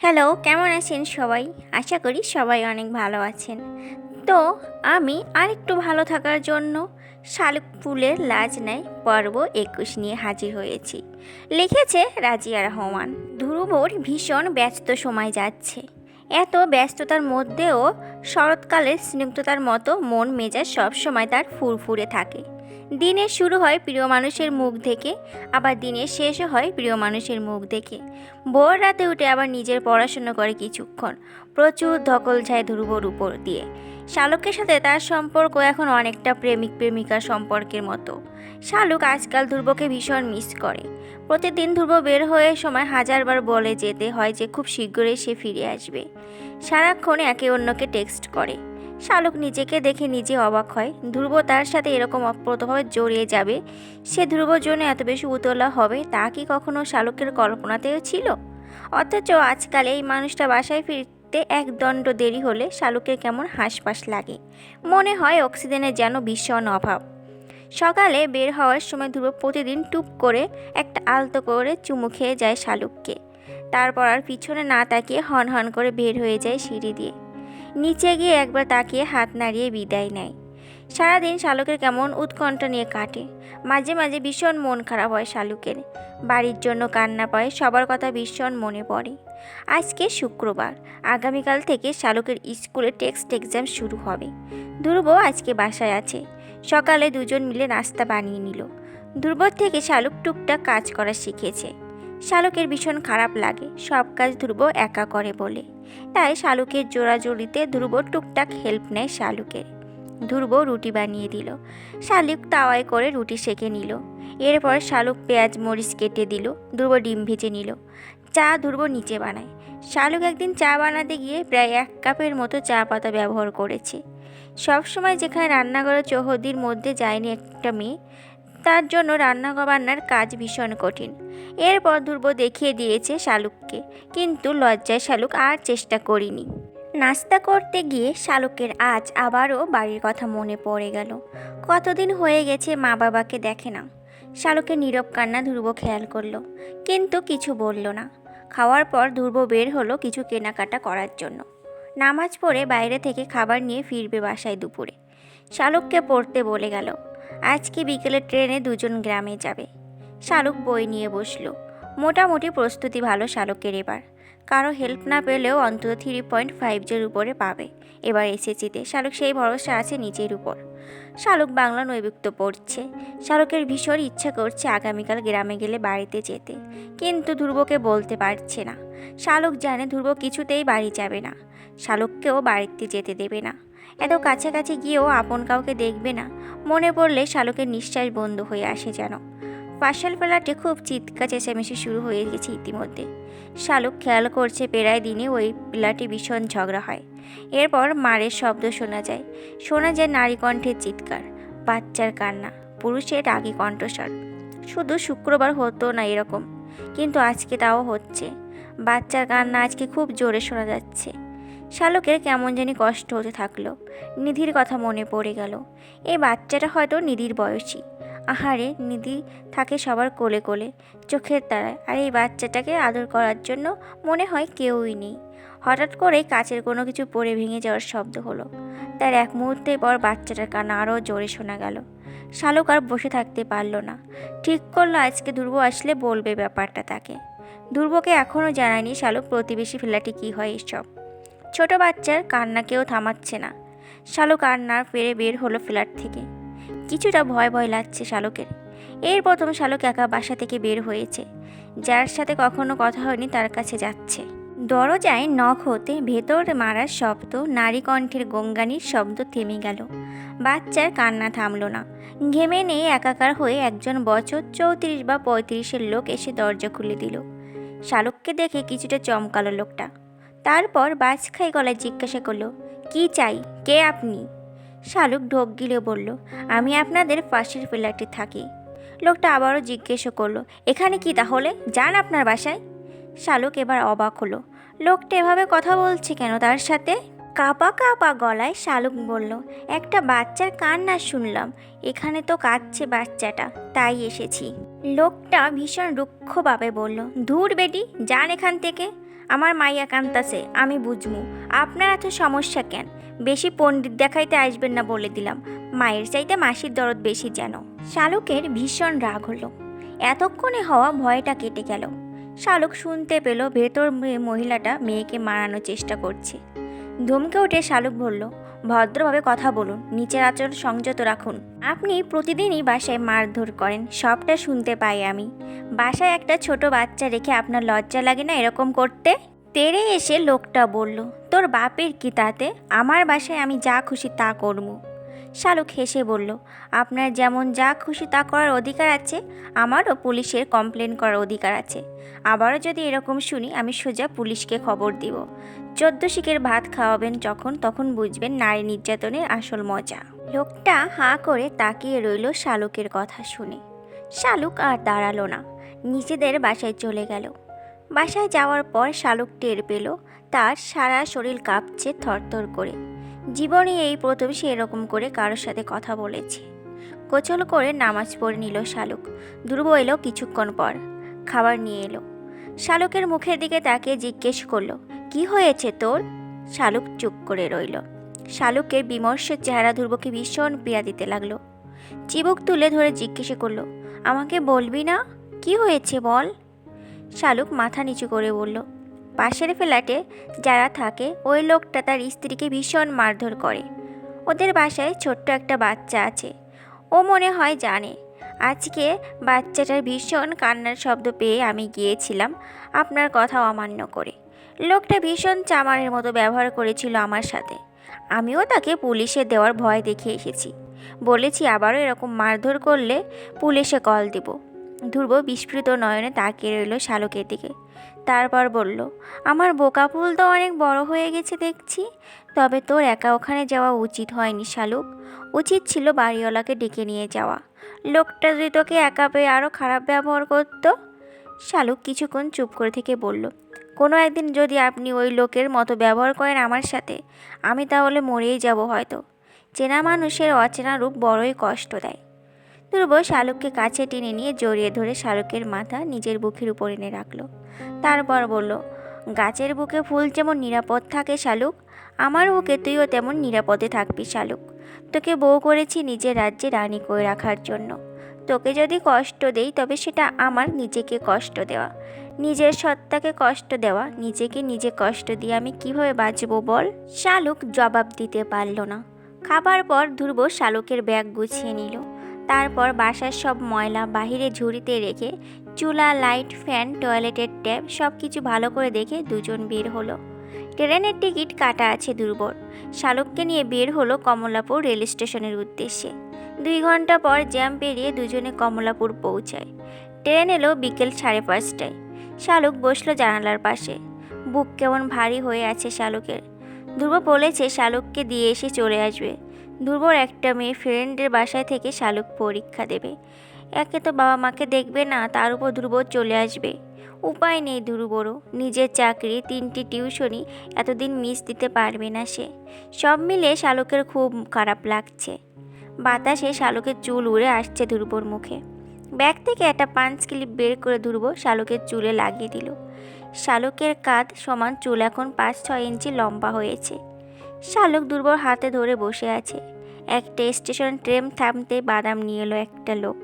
Hello, কেমন আছেন সবাই? আশা করি সবাই অনেক ভালো আছেন। তো আমি আরেকটু ভালো থাকার জন্য শালুক ফুলের লাজ নাই পর্ব ২১ নিয়ে হাজির হয়েছি। লিখেছে রাজিয়া রহমান। ধ্রুবর ভীষণ ব্যস্ত সময় যাচ্ছে। এত ব্যস্ততার মধ্যেও শরৎকালের স্নিগ্ধতার মতো মন মেজাজ সবসময় তার ফুরফুরে থাকে। দিনের শুরু হয় প্রিয় মানুষের মুখ দেখে, আবার দিনের শেষও হয় প্রিয় মানুষের মুখ দেখে। ভোর রাতে উঠে আবার নিজের পড়াশোনা করে কিছুক্ষণ। প্রচুর ধকল যায় ধ্রুবর উপর দিয়ে। শালুকের সাথে তার সম্পর্ক এখন অনেকটা প্রেমিক প্রেমিকার সম্পর্কের মতো। শালুক আজকাল ধ্রুবকে ভীষণ মিস করে। প্রতিদিন ধ্রুব বের হয়ে সময় হাজারবার বলে যেতে হয় যে খুব শীঘ্রই সে ফিরে আসবে। সারাক্ষণ একে অন্যকে টেক্সট করে। শালুক নিজেকে দেখে নিজে অবাক হয়। ধ্রুব তার সাথে এরকম অপ্রতভাবে জড়িয়ে যাবে, সে ধ্রুবর জন্য এত বেশি উতলা হবে, তা কি কখনো শালুকের কল্পনাতেও ছিল? অথচ আজকাল এই মানুষটা বাসায় ফিরতে এক দণ্ড দেরি হলে শালুকের কেমন হাঁসফাঁস লাগে। মনে হয় অক্সিজেনের যেন ভীষণ অভাব। সকালে বের হওয়ার সময় ধ্রুব প্রতিদিন টুপ করে একটা আলতো করে চুমু খেয়ে যায় শালুককে। তারপর আর পিছনে না তাকিয়ে হন হন করে বের হয়ে যায় সিঁড়ি দিয়ে। নিচে গিয়ে একবার তাকিয়ে হাত নাড়িয়ে বিদায় নেয়। সারাদিন শালুকের কেমন উৎকণ্ঠা নিয়ে কাটে। মাঝে মাঝে ভীষণ মন খারাপ হয় শালুকের। বাড়ির জন্য কান্না পায়, সবার কথা ভীষণ মনে পড়ে। আজকে শুক্রবার, আগামীকাল থেকে শালুকের স্কুলে টেক্সট এক্সাম শুরু হবে। ধ্রুব আজকে বাসায় আছে। সকালে দুজন মিলে নাস্তা বানিয়ে নিল। ধ্রুবর থেকে শালুক টুকটাক কাজ করা শিখেছে। শালুকের ভীষণ খারাপ লাগে সব কাজ ধ্রুব একা করে বলে। তাই শালুকের জোড়াজড়িতে ধ্রুব টুকটাক হেল্প নেয় শালুকের। ধ্রুব রুটি বানিয়ে দিল। শালুক তাওয়ায় করে রুটি সেঁকে নিল। এরপর শালুক পেঁয়াজ মরিচ কেটে দিল। ধ্রুব ডিম ভেজে নিল। চা ধ্রুব নিচে বানায়। শালুক একদিন চা বানাতে গিয়ে প্রায় ১ কাপের মতো চা পাতা ব্যবহার করেছে। সবসময় যেখানে রান্নাঘরের চৌহদ্দির মধ্যে যায়নি একটা মেয়ে, তার জন্য রান্নাবান্নার কাজ ভীষণ কঠিন। এরপর ধ্রুব দেখিয়ে দিয়েছে শালুককে, কিন্তু লজ্জায় শালুক আর চেষ্টা করিনি। নাস্তা করতে গিয়ে শালুকের আজ আবারও বাড়ির কথা মনে পড়ে গেল। কতদিন হয়ে গেছে মা বাবাকে দেখে না। শালুকের নীরব কান্না ধ্রুব খেয়াল করলো, কিন্তু কিছু বলল না। খাওয়ার পর ধ্রুব বের হলো কিছু কেনাকাটা করার জন্য। নামাজ পড়ে বাইরে থেকে খাবার নিয়ে ফিরবে বাসায় দুপুরে। শালুককে পড়তে বলে গেল। আজকে বিকেলে ট্রেনে দুজন গ্রামে যাবে। শালুক বই নিয়ে বসলো। মোটামুটি প্রস্তুতি ভালো শালুকের এবার। কারো হেল্প না পেলেও অন্তত 3.5 উপরে পাবে এবার এসএসসিতে। শালুক সেই ভরসা আছে নিজের উপর। শালুক বাংলা নৈবিত্য পড়ছে। শালুকের ভীষণ ইচ্ছা করছে আগামীকাল গ্রামে গেলে বাড়িতে যেতে, কিন্তু ধ্রুবকে বলতে পারছে না। শালুক জানে ধ্রুব কিছুতেই বাড়ি যাবে না, শালুককেও বাড়িতে যেতে দেবে না। এত কাছাকাছি গিয়েও আপন কাউকে দেখবে না। মনে পড়লে শালুকের নিঃশ্বাস বন্ধ হয়ে আসে যেন। পাশাল ফ্ল্যাটে খুব চিৎকার চেঁচামেচি শুরু হয়ে গেছে ইতিমধ্যে। শালুক খেয়াল করছে প্রায় দিনে ওই ফ্ল্যাটে ভীষণ ঝগড়া হয়। এরপর মারের শব্দ শোনা যায় নারী কণ্ঠের চিৎকার, বাচ্চার কান্না, পুরুষের রাগী কণ্ঠস্বর। শুধু শুক্রবার হতো না এরকম, কিন্তু আজকে তাও হচ্ছে। বাচ্চার কান্না আজকে খুব জোরে শোনা যাচ্ছে। শালুকের কেমন জানি কষ্ট হতে থাকলো। নিধির কথা মনে পড়ে গেল। এই বাচ্চাটা হয়তো নিধির বয়সী। আহারে, নিধি থাকে সবার কোলে কোলে, চোখের তারায়, আর এই বাচ্চাটাকে আদর করার জন্য মনে হয় কেউই নেই। হঠাৎ করেই কাচের কোনো কিছু পড়ে ভেঙে যাওয়ার শব্দ হলো। তার এক মুহূর্তের পর বাচ্চাটার কান্না আরও জোরে শোনা গেল। শালুক আর বসে থাকতে পারল না। ঠিক করলো আজকে ধ্রুব আসলে বলবে ব্যাপারটা তাকে। ধ্রুবকে এখনও জানায়নি শালুক প্রতিবেশী ফ্ল্যাটে কী হয় এসব। ছোট বাচ্চার কান্না কেউ থামাচ্ছে না। শালুক আর না ফিরে বের হলো ফ্ল্যাট থেকে। কিছুটা ভয় ভয় লাগছে শালুকের। এর প্রথম শালুক একা বাসা থেকে বের হয়েছে। যার সাথে কখনো কথা হয়নি তার কাছে যাচ্ছে। দরজায় নখ হতে ভেতর মারার শব্দ, নারী কণ্ঠের গঙ্গানির শব্দ থেমে গেল। বাচ্চার কান্না থামল না। ঘেমে নিয়ে একাকার হয়ে একজন বছর 34 বা 35-এর লোক এসে দরজা খুলে দিল। শালুককে দেখে কিছুটা চমকালো লোকটা। তারপর বাজখাই গলায় জিজ্ঞাসা করলো, কি চাই, কে আপনি? শালুক ঢোক গিলে বলল, আমি আপনাদের পাশের ফ্ল্যাটে থাকি। লোকটা আবারও জিজ্ঞেসও করলো, এখানে কি তাহলে, যান আপনার বাসায়। শালুক এবার অবাক হলো, লোকটা এভাবে কথা বলছে কেন তার সাথে। কাঁপা কাঁপা গলায় শালুক বলল, একটা বাচ্চার কান্না শুনলাম, এখানে তো কাঁদছে বাচ্চাটা, তাই এসেছি। লোকটা ভীষণ রুক্ষভাবে বলল, ধুর বেটি, যান এখান থেকে, আমার মাইয়া কান্তাছে, আমি বুঝমু। আপনার এত সমস্যা কেন? বেশি পণ্ডিত দেখাইতে আসবেন না বলে দিলাম। মায়ের চাইতে মাসির দরদ বেশি যেন। শালুকের ভীষণ রাগ হলো। এতক্ষণে হওয়া ভয়টা কেটে গেল। শালুক শুনতে পেল ভেতর মহিলাটা মেয়েকে মারানোর চেষ্টা করছে। ধমকে উঠে শালুক বলল, ভদ্রভাবে কথা বলুন, নিচের আচরণ সংযত রাখুন। আপনি প্রতিদিনই বাসায় মারধর করেন, সবটা শুনতে পাই আমি। বাসায় একটা ছোট বাচ্চা রেখে আপনার লজ্জা লাগে না এরকম করতে? তেড়ে এসে লোকটা বলল, তোর বাপের কি তাতে? আমার বাসায় আমি যা খুশি তা করবো। শালুক হেসে বলল, আপনার যেমন যা খুশি তা করার অধিকার আছে, আমারও পুলিশের কমপ্লেন করার অধিকার আছে। আবারও যদি এরকম শুনি আমি সোজা পুলিশকে খবর দিব। 14 শিকের ভাত খাওয়াবেন যখন, তখন বুঝবেন নারী নির্যাতনের আসল মজা। লোকটা হাঁ করে তাকিয়ে রইল শালুকের কথা শুনে। শালুক আর দাঁড়ালো না, নিজেদের বাসায় চলে গেল। বাসায় যাওয়ার পর শালুক টের পেল তার সারা শরীর কাঁপছে থরথর করে। জীবনে এই প্রথম সে এরকম করে কারোর সাথে কথা বলেছে। গোছল করে নামাজ পড়ে নিল শালুক। ধ্রুব এলো কিছুক্ষণ পর, খাবার নিয়ে এলো। শালুকের মুখের দিকে তাকিয়ে জিজ্ঞেস করলো, কি হয়েছে তোর? শালুক চুপ করে রইল। শালুকের বিমর্ষ চেহারা ধ্রুবকে ভীষণ পীড়া দিতে লাগলো। চিবুক তুলে ধরে জিজ্ঞেস করলো, আমাকে বলবি না? কি হয়েছে বল। শালুক মাথা নিচু করে বলল, পাশের ফ্ল্যাটে যারা থাকে ওই লোকটা তার স্ত্রীকে ভীষণ মারধর করে। ওদের বাসায় ছোট্ট একটা বাচ্চা আছে। ও মনে হয় জানে। আজকে বাচ্চাটার ভীষণ কান্নার শব্দ পেয়ে আমি গিয়েছিলাম আপনার কথা অমান্য করে। লোকটা ভীষণ চামারের মতো ব্যবহার করেছিল আমার সাথে। আমিও তাকে পুলিশে দেওয়ার ভয় দেখিয়ে এসেছি। বলেছি আবারও এরকম মারধর করলে পুলিশে কল দেব। ধ্রুব বিস্ফৃত নয়নে তাকিয়ে রইল শালুকের দিকে। তারপর বলল, আমার বোকা ফুল তো অনেক বড় হয়ে গেছে দেখছি। তবে তোর একা ওখানে যাওয়া উচিত হয়নি শালুক। উচিত ছিল বাড়িওয়ালাকে ডেকে নিয়ে যাওয়া। লোকটা যদি তোকে একা পেয়ে আরও খারাপ ব্যবহার করত। শালুক কিছুক্ষণ চুপ করে থেকে বলল, কোনো একদিন যদি আপনি ওই লোকের মতো ব্যবহার করেন আমার সাথে, আমি তাহলে মরেই যাব হয়তো। চেনা মানুষের অচেনা রূপ বড়ই কষ্ট দেয়। ধ্রুব শালুককে কাছে টেনে নিয়ে জড়িয়ে ধরে শালুকের মাথা নিজের বুকের উপর এনে রাখল। তারপর বলল, গাছের বুকে ফুল যেমন নিরাপদ থাকে শালুক, আমার বুকে তুইও তেমন নিরাপদে থাকবি শালুক। তোকে বউ করেছি নিজের রাজ্যে রানী করে রাখার জন্য। তোকে যদি কষ্ট দেই তবে সেটা আমার নিজেকে কষ্ট দেওয়া, নিজের সত্তাকে কষ্ট দেওয়া। নিজেকে নিজে কষ্ট দিয়ে আমি কিভাবে বাঁচবো বল? শালুক জবাব দিতে পারল না। খাবার পর ধ্রুব শালুকের ব্যাগ গুছিয়ে নিল। তারপর বাসার সব ময়লা বাহিরে ঝুড়িতে রেখে চুলা, লাইট, ফ্যান, টয়লেটের ট্যাপ সব কিছু ভালো করে দেখে দুজন বের হলো। ট্রেনের টিকিট কাটা আছে ধ্রুবর। শালুককে নিয়ে বের হলো কমলাপুর রেল স্টেশনের উদ্দেশ্যে। 2 ঘন্টা পর জ্যাম পেরিয়ে দুজনে কমলাপুর পৌঁছায়। ট্রেন এলো বিকেল 5:30টায়। শালুক বসলো জানালার পাশে। বুক কেমন ভারী হয়ে আছে শালুকের। ধ্রুব বলেছে শালুককে দিয়ে এসে চলে আসবে। ধ্রুবর একটা মেয়ে ফ্রেন্ডের বাসায় থেকে শালুক পরীক্ষা দেবে। একে তো বাবা মাকে দেখবে না, তার উপর ধ্রুব চলে আসবে। উপায় নেই ধ্রুবরও। নিজের চাকরি, 3টি টিউশনি এতদিন মিস দিতে পারবে না সে। সব মিলে শালুকের খুব খারাপ লাগছে। বাতাসে শালুকের চুল উড়ে আসছে ধ্রুবর মুখে। ব্যাগ থেকে একটা পাঞ্চ ক্লিপ বের করে ধ্রুব শালুকের চুলে লাগিয়ে দিল। শালুকের কাঁধ সমান চুল এখন 5-6 ইঞ্চি লম্বা হয়েছে। শালুক ধ্রুবর হাতে ধরে বসে আছে। একটা স্টেশন ট্রেন থামতে বাদাম নিয়ে এলো একটা লোক।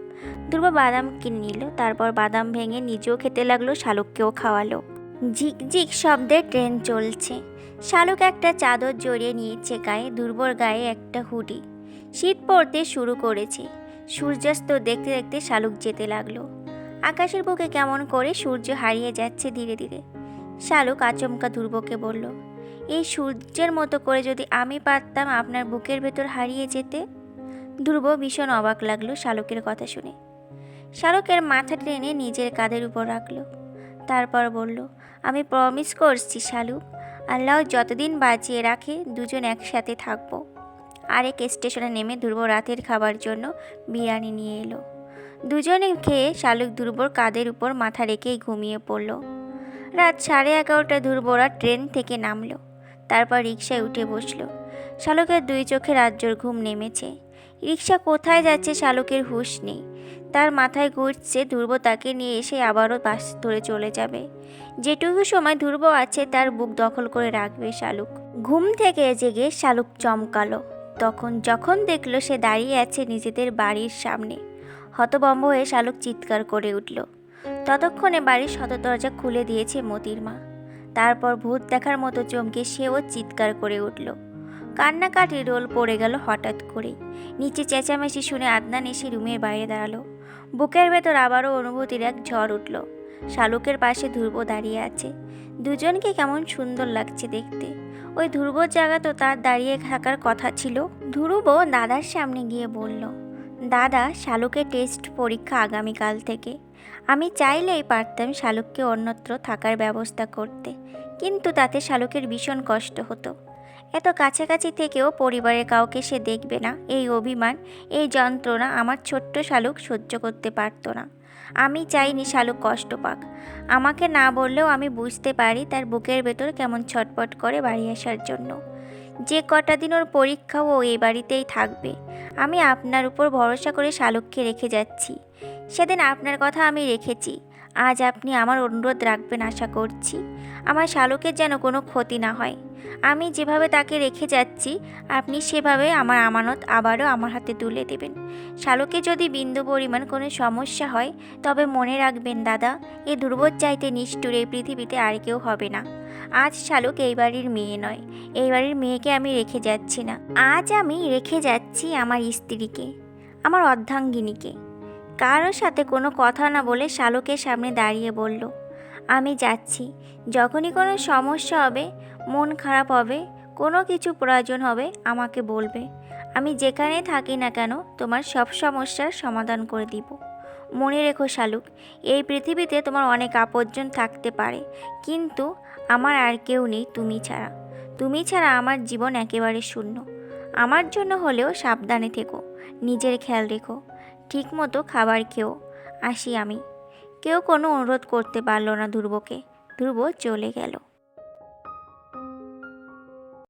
ধ্রুব বাদাম কিনে নিল। তারপর বাদাম ভেঙে নিজেও খেতে লাগলো, শালুককেও খাওয়ালো। ঝিকঝিক শব্দে ট্রেন চলছে। শালুক একটা চাদর জড়িয়ে নিয়েছে গায়ে, ধ্রুবর গায়ে একটা হুডি। শীত পড়তে শুরু করেছে। সূর্যাস্ত দেখতে দেখতে শালুক যেতে লাগলো। আকাশের বুকে কেমন করে সূর্য হারিয়ে যাচ্ছে ধীরে ধীরে। শালুক আচমকা ধ্রুবকে বলল, এই সূর্যের মতো করে যদি আমি পারতাম আপনার বুকের ভেতর হারিয়ে যেতে। ধ্রুব ভীষণ অবাক লাগলো শালুকের কথা শুনে। শালুকের মাথা টেনে নিজের কাঁধের উপর রাখলো। তারপর বলল, আমি প্রমিস করছি শালুক, আল্লাহ যতদিন বাঁচিয়ে রাখে দুজন একসাথে থাকবো। আরেক স্টেশনে নেমে ধ্রুব রাতের খাবার জন্য বিরিয়ানি নিয়ে এলো। দুজনে খেয়ে শালুক ধ্রুবর কাঁধের উপর মাথা রেখেই ঘুমিয়ে পড়ল। রাত 11:30টায় ধ্রুবরা ট্রেন থেকে নামলো। তারপর রিকশায় উঠে বসলো। শালুকের 2 চোখে রাজ্যর ঘুম নেমেছে। রিকশা কোথায় যাচ্ছে শালুকের হুঁশ নেই। তার মাথায় ঘুরছে ধ্রুব তাকে নিয়ে এসে আবারও বাস ধরে চলে যাবে। যেটুকু সময় ধ্রুব আছে তার বুক দখল করে রাখবে শালুক। ঘুম থেকে জেগে শালুক চমকালো যখন দেখলো সে দাঁড়িয়ে আছে নিজেদের বাড়ির সামনে। হতভম্ব হয়ে শালুক চিৎকার করে উঠল। ততক্ষণে বাড়ির সদর দরজা খুলে দিয়েছে মতির মা। তারপর ভূত দেখার মতো চমকে সেও চিৎকার করে উঠল। কান্নাকাটি রোল পড়ে গেল হঠাৎ করেই। নিচে চেঁচামেচি শুনে আদনান এসে রুমের বাইরে দাঁড়ালো। বুকের ভেতর আবারও অনুভূতির এক ঝড় উঠল। শালুকের পাশে ধ্রুব দাঁড়িয়ে আছে। দুজনকে কেমন সুন্দর লাগছে দেখতে। ওই ধ্রুবর জায়গা তো তার দাঁড়িয়ে থাকার কথা ছিল। ধ্রুব দাদার সামনে গিয়ে বলল, দাদা, শালুকের টেস্ট পরীক্ষা আগামীকাল থেকে। আমি চাইলেই পারতাম শালুককে অন্যত্র থাকার ব্যবস্থা করতে, কিন্তু তাতে শালুকের ভীষণ কষ্ট হতো। এত কাছাকাছি থেকেও পরিবারের কাউকে সে দেখবে না, এই অভিমান, এই যন্ত্রণা আমার ছোট্ট শালুক সহ্য করতে পারতো না। আমি চাইনি শালুক কষ্ট পাক। আমাকে না বললেও আমি বুঝতে পারি তার বুকের ভেতর কেমন ছটপট করে বাড়ি আসার জন্য। যে কটা দিন ওর পরীক্ষা ও এই বাড়িতেই থাকবে। আমি আপনার উপর ভরসা করে শালুককে রেখে যাচ্ছি। সেদিন আপনার কথা আমি রেখেছি, আজ আপনি আমার অনুরোধ রাখবেন আশা করছি। আমার শালুকের যেন কোনো ক্ষতি না হয়। আমি যেভাবে তাকে রেখে যাচ্ছি আপনি সেভাবে আমার আমানত আবারও আমার হাতে তুলে দেবেন। শালুকে যদি বিন্দু পরিমাণ কোনো সমস্যা হয় তবে মনে রাখবেন দাদা, এ ধ্রুবর চাইতে নিষ্ঠুর এই পৃথিবীতে আর কেউ হবে না। আজ শালুক এই বাড়ির মেয়ে নয়, এই বাড়ির মেয়েকে আমি রেখে যাচ্ছি না। আজ আমি রেখে যাচ্ছি আমার স্ত্রীকে, আমার অর্ধাঙ্গিনীকে। কারোর সাথে কোনো কথা না বলে শালুকের সামনে দাঁড়িয়ে বলল, আমি যাচ্ছি। যখনই কোনো সমস্যা হবে, মন খারাপ হবে, কোনো কিছু প্রয়োজন হবে আমাকে বলবে। আমি যেখানে থাকি না কেন তোমার সব সমস্যার সমাধান করে দিব। মনে রেখো শালুক, এই পৃথিবীতে তোমার অনেক আপনজন থাকতে পারে, কিন্তু আমার আর কেউ নেই তুমি ছাড়া। তুমি ছাড়া আমার জীবন একেবারে শূন্য। আমার জন্য হলেও সাবধানে থেকো, নিজের খেয়াল রেখো, ঠিকমতো খাবার খেও। আসি আমি। কেউ কোনো অনুরোধ করতে পারল না ধ্রুবকে। ধ্রুব চলে গেল।